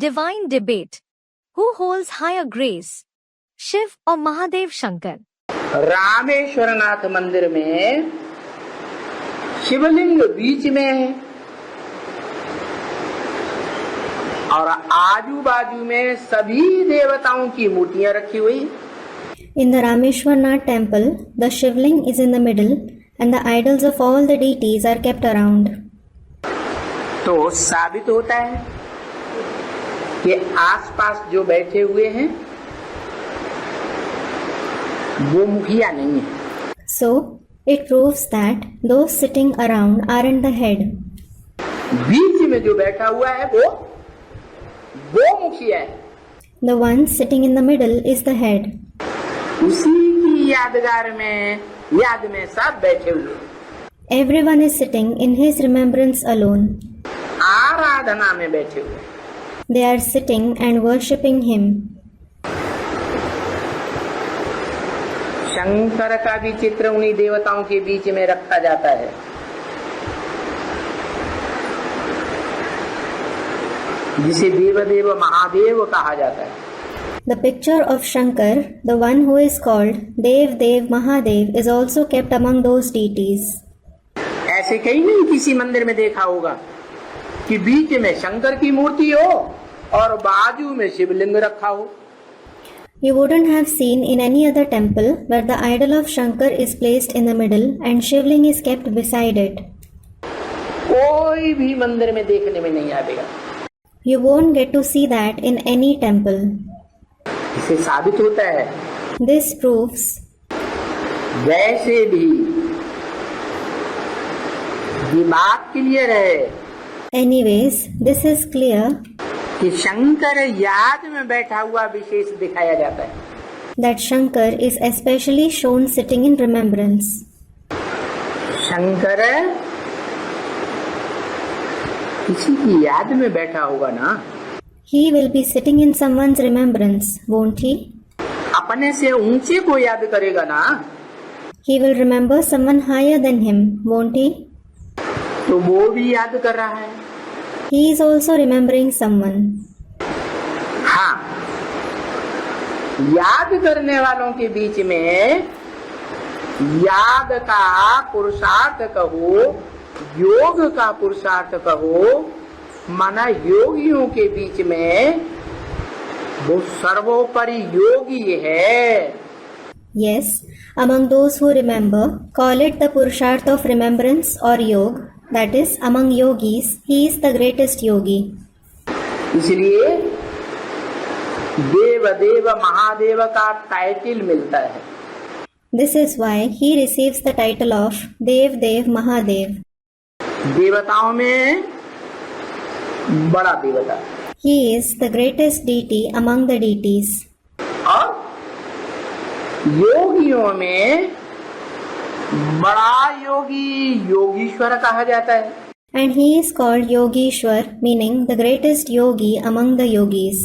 Divine debate. Who holds higher grace? Shiv और महादेव शंकर। रामेश्वरनाथ मंदिर में शिवलिंग बीच में है और आजू बाजू में सभी देवताओं की मूर्तियां रखी हुई। In the Rameshwarnath temple, the Shivling is in the middle and the idols of all the deities are kept around. तो साबित होता है कि आसपास जो बैठे हुए हैं वो मुखिया नहीं है। So, it proves that those sitting around aren't the head. बीच में जो बैठा हुआ है वो मुखिया है। The one sitting in the middle is the head. उसी की याद में सब बैठे हुए। Everyone is sitting in his remembrance alone. आराधना में बैठे हुए। They are sitting and worshipping him. Shankar का भी चित्र उन्हीं देवताओं के बीच में रखा जाता है। जिसे देवदेव महादेव कहा जाता है। The picture of Shankar, the one who is called Dev Dev Mahadev, is also kept among those deities. ऐसे कहीं नहीं किसी मंदिर में देखा होगा कि बीच में शंकर की मूर्ति हो और बाजू में शिवलिंग रखा हो। You wouldn't have seen in any other temple where the idol of Shankar is placed in the middle and Shivling is kept beside it. कोई भी मंदिर में देखने में नहीं आएगा। You won't get to see that in any temple. इसे साबित होता है। This proves वैसे भी दिमाग क्लियर है। Anyways, this is clear कि शंकर याद में बैठा हुआ विशेष दिखाया जाता है। that Shankar is especially shown sitting in remembrance. Shankar किसी की याद में बैठा होगा ना। He will be sitting in someone's remembrance, won't he? अपने से ऊंचे को याद करेगा ना। He will remember someone higher than him, won't he? तो वो भी याद कर रहा है। He is also remembering someone. हाँ, याद करने वालों के बीच में याद का पुरुषार्थ कहो, योग का पुरुषार्थ कहो, माना योगियों के बीच में वो सर्वोपरि योगी है। Yes, among those who remember, call it the Purusharth of remembrance or Yoga. That is, among yogis, he is the greatest yogi. इसलिए देव देव महादेव का टाइटल मिलता है। This is why he receives the title of Dev Dev Mahadev. देवताओं में बड़ा देवता। He is the greatest deity among the deities. और योगियों में बड़ा योगी योगीश्वर कहा जाता है। And he is called Yogishwar, meaning the greatest yogi among the yogis.